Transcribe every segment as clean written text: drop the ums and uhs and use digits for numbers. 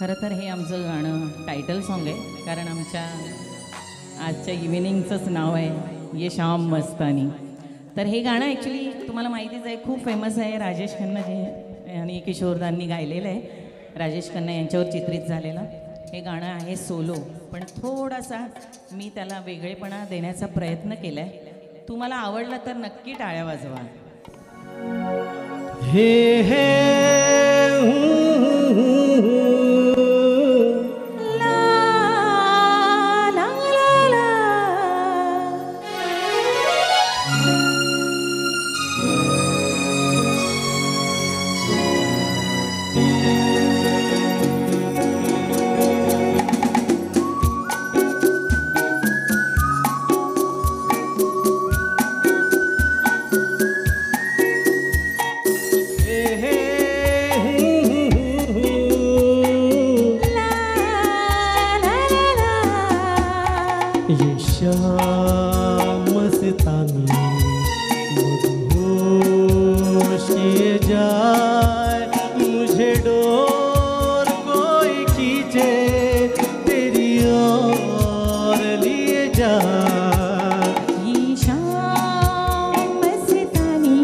खरं तर हे आमचं गाणं टायटल सॉन्ग आहे, कारण आमच्या आजच्या इव्हिनिंगचंच नाव आहे ये शाम मस्तानी. तर हे गाणं ॲक्च्युली तुम्हाला माहितीच आहे, खूप फेमस आहे. राजेश खन्ना जे आणि किशोरदांनी गायलेलं आहे, राजेश खन्ना यांच्यावर चित्रित झालेलं हे गाणं आहे सोलो. पण थोडासा मी त्याला वेगळेपणा देण्याचा प्रयत्न केला आहे. तुम्हाला आवडलं तर नक्की टाळ्या वाजवा. हे हे ये शाम मस्तानी मदहोश किए जाए, मुझे डोर कोई खींचे तेरी ओर लिए जाए. ये शाम मस्तानी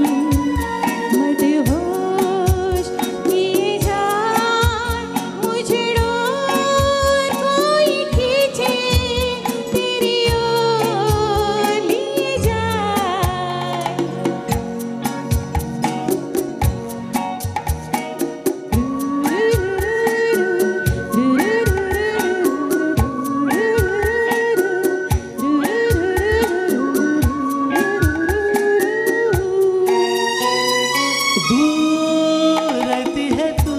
मदहोश किए जाए, मुझे डोर कोई खींचे तेरी ओर लिए जाए. दूर रहती है तू,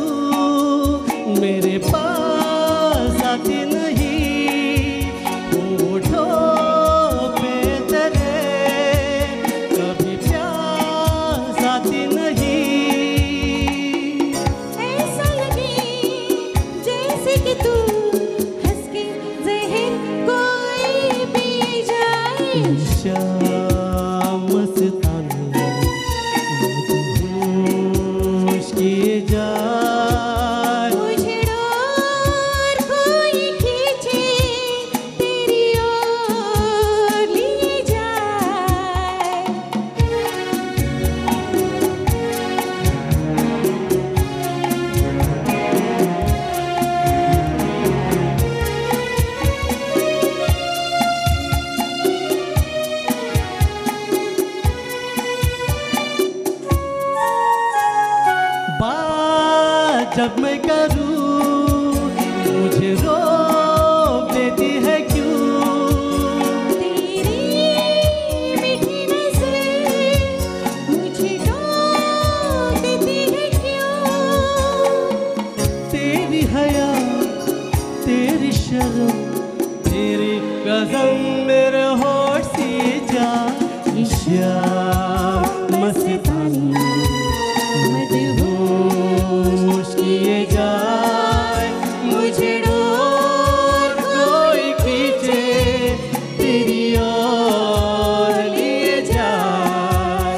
मेरे पास आती नहीं, होठों पे तेरे कभी प्यास आती नहीं. ऐसा लगे जैसे कि तू हंस के जहर कोई पी जाए. शाम मस्तानी मदहोश किए जाए, मुझे डोर कोई खींचे तेरी ओर लिए जाए. बात जब मैं करूं मुझे रोक देती है क्यों. तेरी मीठी नज़र मुझे टोक देती है क्यों. तेरी हया तेरी शर्म तेरी कसम मेरे होठ सी जा. शाम मस्तानी मदहोश किए जाए, मुझे डोर कोई खींचे तेरी ओर लिए जाए.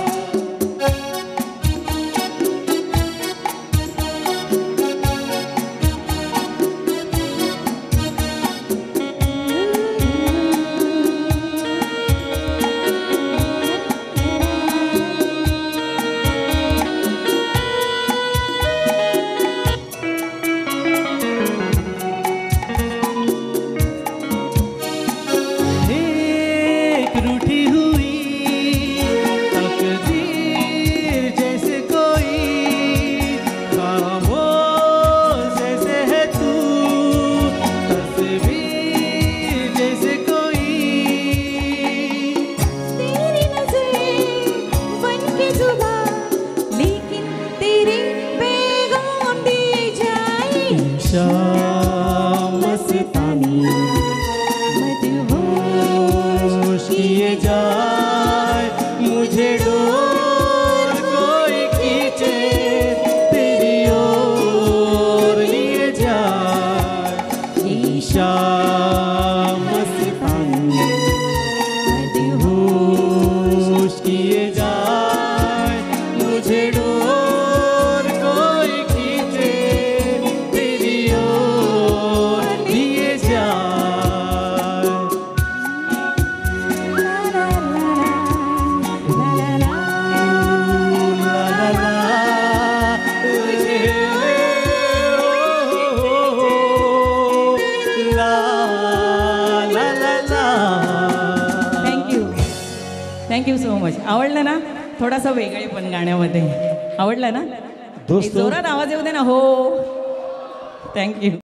Thank you so much. आवडलं ना? थोडासा वेगळे पण गाण्यामध्ये आवडलं ना? दोस्तों. जोरात आवाज येऊ दे ना. हो, थँक्यू.